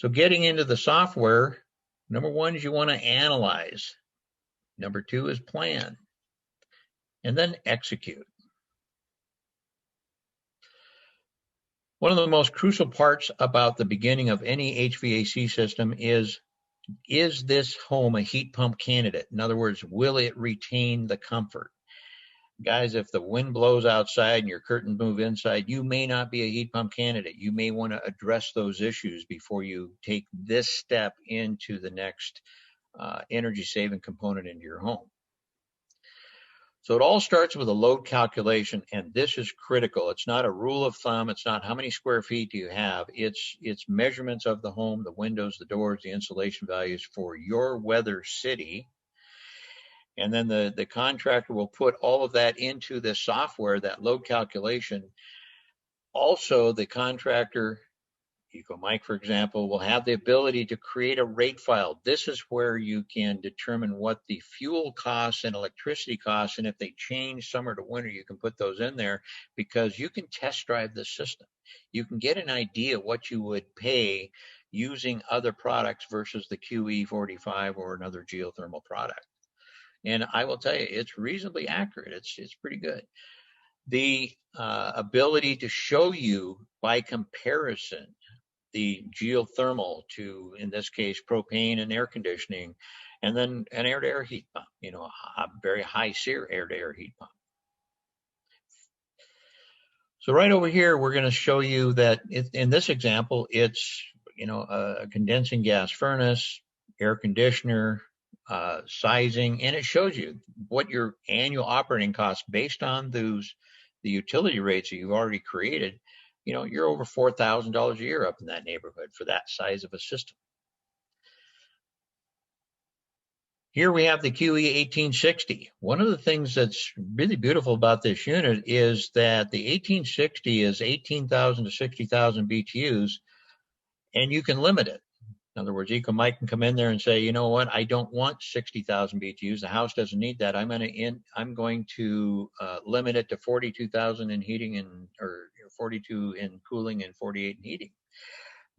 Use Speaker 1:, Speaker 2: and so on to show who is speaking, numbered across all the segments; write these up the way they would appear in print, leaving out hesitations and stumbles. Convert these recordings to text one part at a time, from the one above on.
Speaker 1: So getting into the software, number one is you want to analyze. Number two is plan. And then execute. One of the most crucial parts about the beginning of any HVAC system is this home a heat pump candidate? In other words, will it retain the comfort? Guys, if the wind blows outside and your curtains move inside, you may not be a heat pump candidate. You may want to address those issues before you take this step into the next energy saving component into your home. So it all starts with a load calculation, and this is critical. It's not a rule of thumb. It's not how many square feet do you have. It's measurements of the home, the windows, the doors, the insulation values for your weather city. And then the contractor will put all of that into this software, that load calculation. Also, the contractor, EcoMike, for example, will have the ability to create a rate file. This is where you can determine what the fuel costs and electricity costs, and if they change summer to winter, you can put those in there because you can test drive the system. You can get an idea what you would pay using other products versus the QE45 or another geothermal product. And I will tell you, it's reasonably accurate. It's pretty good. The ability to show you by comparison the geothermal to, in this case, propane and air conditioning, and then an air-to-air heat pump, a very high SEER air-to-air heat pump. So right over here, we're going to show you that in this example, it's, a condensing gas furnace, air conditioner, sizing, and it shows you what your annual operating costs based on the utility rates that you've already created. You're over $4,000 a year up in that neighborhood for that size of a system. Here we have the QE1860. One of the things that's really beautiful about this unit is that the 1860 is 18,000 to 60,000 BTUs, and you can limit it. In other words, EcoMike can come in there and say, you know what, I don't want 60,000 BTUs. The house doesn't need that. I'm going to limit it to 42,000 in heating or 42 in cooling and 48 in heating.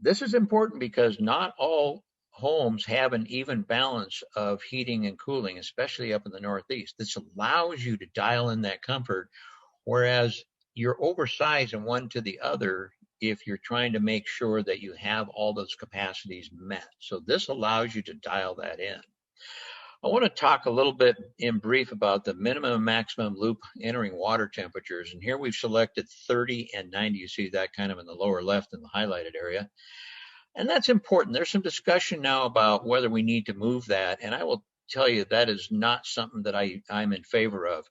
Speaker 1: This is important because not all homes have an even balance of heating and cooling, especially up in the Northeast. This allows you to dial in that comfort, whereas you're oversized in one to the other if you're trying to make sure that you have all those capacities met. So this allows you to dial that in. I want to talk a little bit in brief about the minimum and maximum loop entering water temperatures. And here we've selected 30 and 90. You see that kind of in the lower left in the highlighted area. And that's important. There's some discussion now about whether we need to move that. And I will tell you that is not something that I'm in favor of.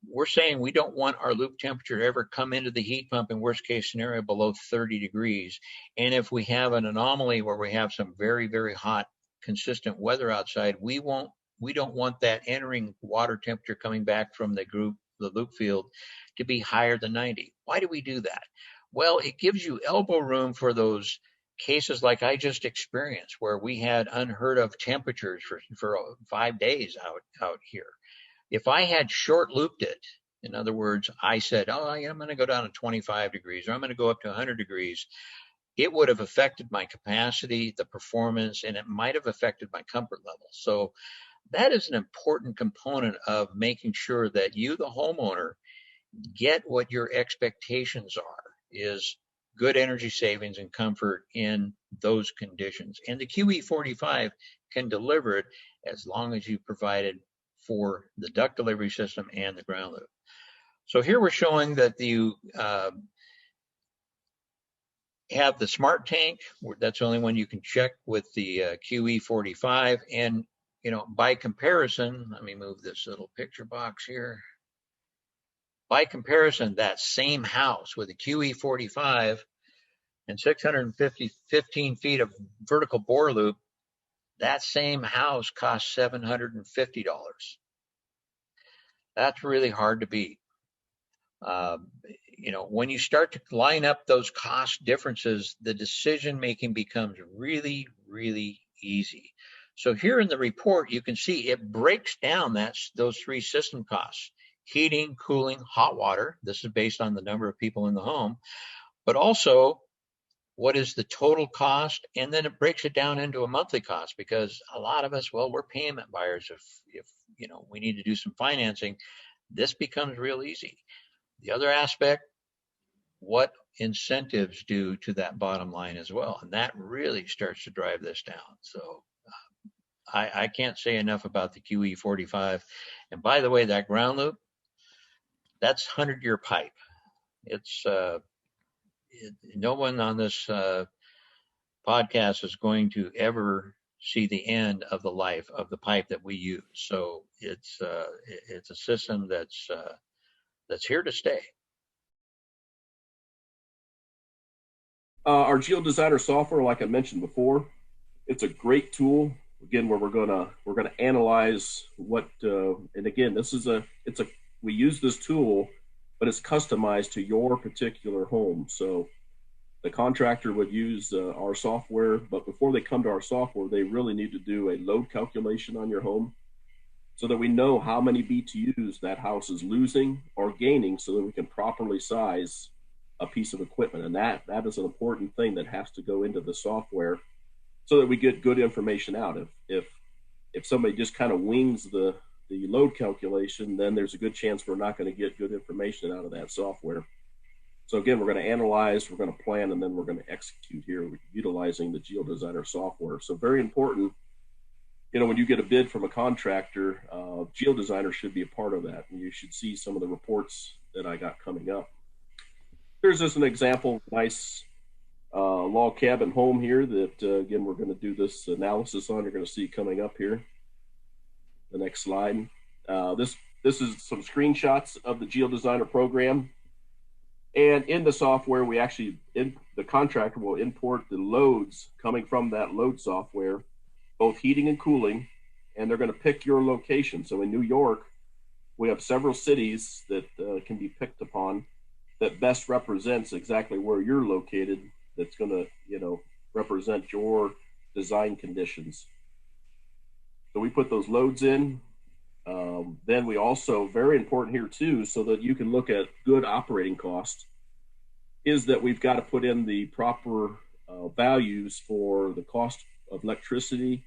Speaker 1: We're saying we don't want our loop temperature to ever come into the heat pump in worst case scenario below 30 degrees. And if we have an anomaly where we have some very, very hot, consistent weather outside, we don't want that entering water temperature coming back from the loop field to be higher than 90. Why do we do that? Well, it gives you elbow room for those cases like I just experienced where we had unheard of temperatures for 5 days out here. If I had short looped it, in other words, I said, I'm going to go down to 25 degrees or I'm going to go up to 100 degrees, it would have affected my capacity, the performance, and it might have affected my comfort level. So that is an important component of making sure that you, the homeowner, get what your expectations are, is good energy savings and comfort in those conditions. And the QE45 can deliver it as long as you provided for the duct delivery system and the ground loop. So here we're showing that you have the smart tank. That's the only one you can check with the QE45. And, by comparison, let me move this little picture box here. By comparison, that same house with a QE45 and 615 feet of vertical bore loop, that same house costs $750. That's really hard to beat. When you start to line up those cost differences, the decision making becomes really, really easy. So here in the report, you can see it breaks down those three system costs: heating, cooling, hot water. This is based on the number of people in the home, but also what is the total cost, and then it breaks it down into a monthly cost, because a lot of us, well, we're payment buyers. If we need to do some financing, this becomes real easy. The other aspect, what incentives do to that bottom line as well, and that really starts to drive this down. So I can't say enough about the QE45. And by the way, that ground loop, that's 100-year pipe. It's no one on this podcast is going to ever see the end of the life of the pipe that we use. So it's a system that's here to stay.
Speaker 2: Our Geo-Designer software, like I mentioned before, it's a great tool. Again, where we're gonna analyze what, and again, we use this tool, but it's customized to your particular home. So the contractor would use our software, but before they come to our software, they really need to do a load calculation on your home, so that we know how many BTUs that house is losing or gaining, so that we can properly size a piece of equipment. And that is an important thing that has to go into the software, so that we get good information out. If somebody just kind of wings the load calculation, then there's a good chance we're not going to get good information out of that software. So again, we're going to analyze, we're going to plan, and then we're going to execute here utilizing the GeoDesigner software. So very important, when you get a bid from a contractor, GeoDesigner should be a part of that. And you should see some of the reports that I got coming up. Here's just an example, nice log cabin home here that, again, we're going to do this analysis on. You're going to see coming up here. The next slide. This is some screenshots of the GeoDesigner program. And in the software, the contractor will import the loads coming from that load software, both heating and cooling, and they're going to pick your location. So in New York, we have several cities that can be picked upon that best represents exactly where you're located. That's going to, represent your design conditions. So we put those loads in. Then we also, very important here too, so that you can look at good operating cost, is that we've got to put in the proper values for the cost of electricity.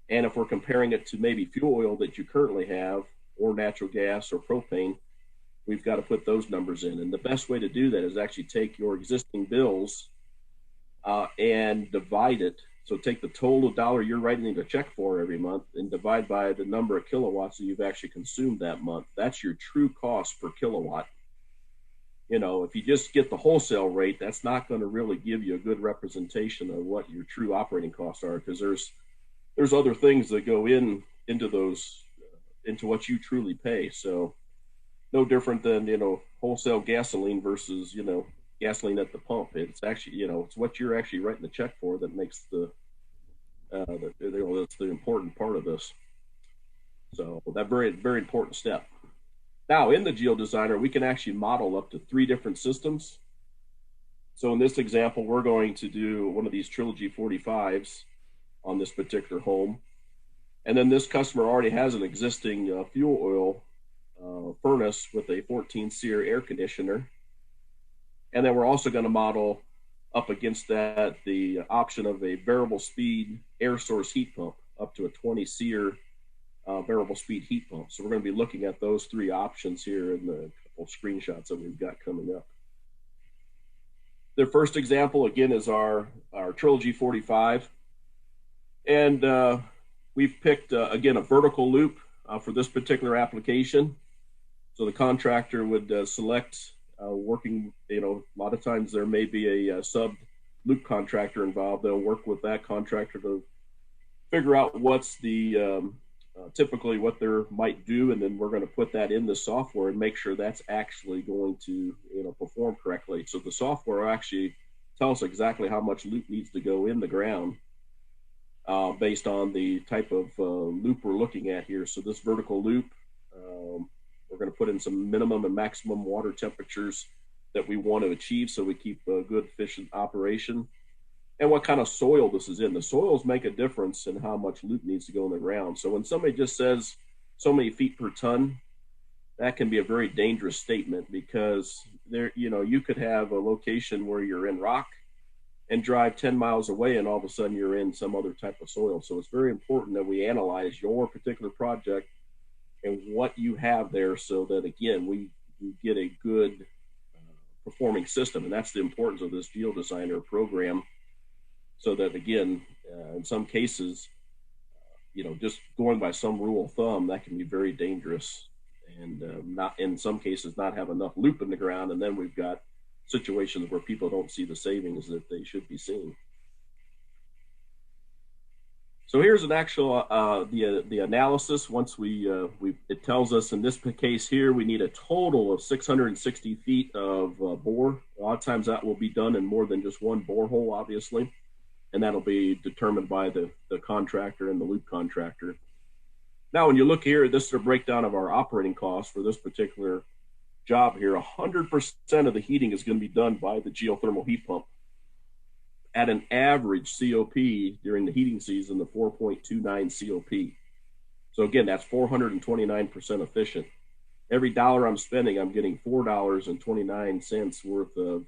Speaker 2: And if we're comparing it to maybe fuel oil that you currently have, or natural gas or propane, we've got to put those numbers in. And the best way to do that is actually take your existing bills and divide it. So take the total dollar you're writing a check for every month and divide by the number of kilowatts that you've actually consumed that month. That's your true cost per kilowatt. If you just get the wholesale rate, that's not going to really give you a good representation of what your true operating costs are, because there's other things that go into what you truly pay. So no different than, wholesale gasoline versus, gasoline at the pump. It's actually, it's what you're actually writing the check for that makes that's the important part of this. So that very, very important step. Now in the GeoDesigner, we can actually model up to 3 different systems. So in this example, we're going to do one of these Trilogy 45s on this particular home. And then this customer already has an existing fuel oil furnace with a 14-SEER air conditioner. And then we're also going to model up against that the option of a variable speed air source heat pump up to a 20-SEER variable speed heat pump. So we're going to be looking at those 3 options here in the couple screenshots that we've got coming up. The first example, again, is our Trilogy 45. And we've picked, again, a vertical loop for this particular application. So the contractor would select working, a lot of times there may be a sub loop contractor involved. They'll work with that contractor to figure out what's the typically what they might do, and then we're going to put that in the software and make sure that's actually going to perform correctly. So the software actually tells exactly how much loop needs to go in the ground based on the type of loop we're looking at here. So this vertical loop, we're going to put in some minimum and maximum water temperatures that we want to achieve so we keep a good efficient operation. And what kind of soil this is in. The soils make a difference in how much loop needs to go in the ground. So when somebody just says so many feet per ton, that can be a very dangerous statement, because there, you could have a location where you're in rock and drive 10 miles away, and all of a sudden you're in some other type of soil. So it's very important that we analyze your particular project and what you have there, so that again we get a good performing system. And that's the importance of this GeoDesigner program, so that again, in some cases, just going by some rule of thumb, that can be very dangerous, and not in some cases not have enough loop in the ground, and then we've got situations where people don't see the savings that they should be seeing. So here's an actual the analysis. Once it tells us in this case here we need a total of 660 feet of bore. A lot of times that will be done in more than just one borehole, obviously, and that'll be determined by the contractor and the loop contractor. Now, when you look here, this is a breakdown of our operating costs for this particular job here. 100% of the heating is going to be done by the geothermal heat pump at an average COP during the heating season of 4.29 COP. So again, that's 429% efficient. Every dollar I'm spending, I'm getting $4.29 worth of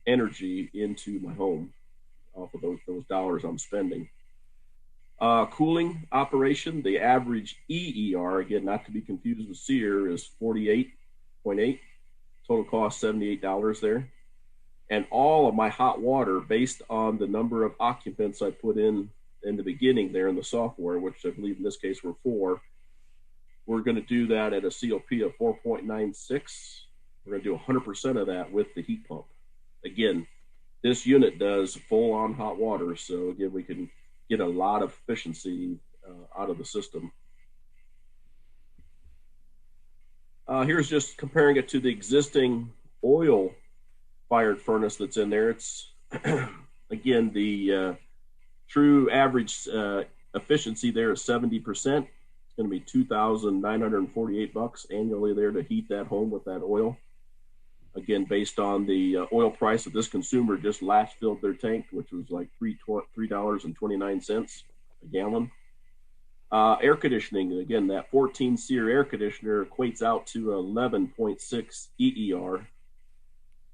Speaker 2: energy into my home off of those dollars I'm spending. Cooling operation, the average EER, again, not to be confused with SEER, is 48.8. Total cost $78 there. And all of my hot water, based on the number of occupants I put in the beginning there in the software, which I believe in this case were 4, we're going to do that at a COP of 4.96. We're going to do 100% of that with the heat pump. Again, this unit does full-on hot water, so again, we can get a lot of efficiency out of the system. Here's just comparing it to the existing oil-fired furnace that's in there. It's, again, the true average efficiency there is 70%. It's going to be $2,948 annually there to heat that home with that oil. Again, based on the oil price that this consumer just last filled their tank, which was like $3.29 a gallon. Air conditioning, again, that 14 SEER air conditioner equates out to 11.6 EER.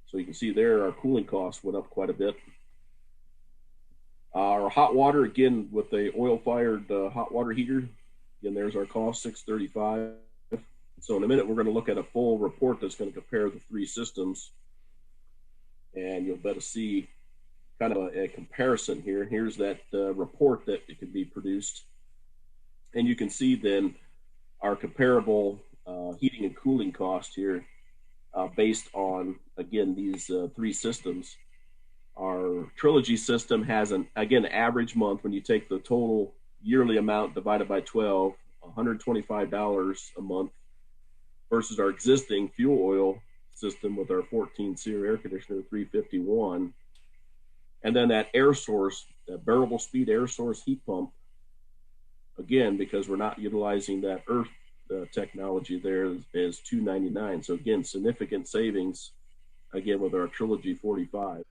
Speaker 2: So you can see there our cooling costs went up quite a bit. Our hot water, again, with the oil-fired hot water heater, again, there's our cost, $635. So in a minute, we're going to look at a full report that's going to compare the 3 systems, and you'll better see kind of a comparison here. Here's that report that it could be produced, and you can see then our comparable heating and cooling cost here based on, again, these 3 systems. Our Trilogy system has an average month, when you take the total yearly amount divided by 12, $125 a month, versus our existing fuel oil system with our 14 SEER air conditioner, $351. And then that air source, that variable speed air source heat pump, again, because we're not utilizing that earth technology there, is $299. So again, significant savings, again, with our Trilogy 45.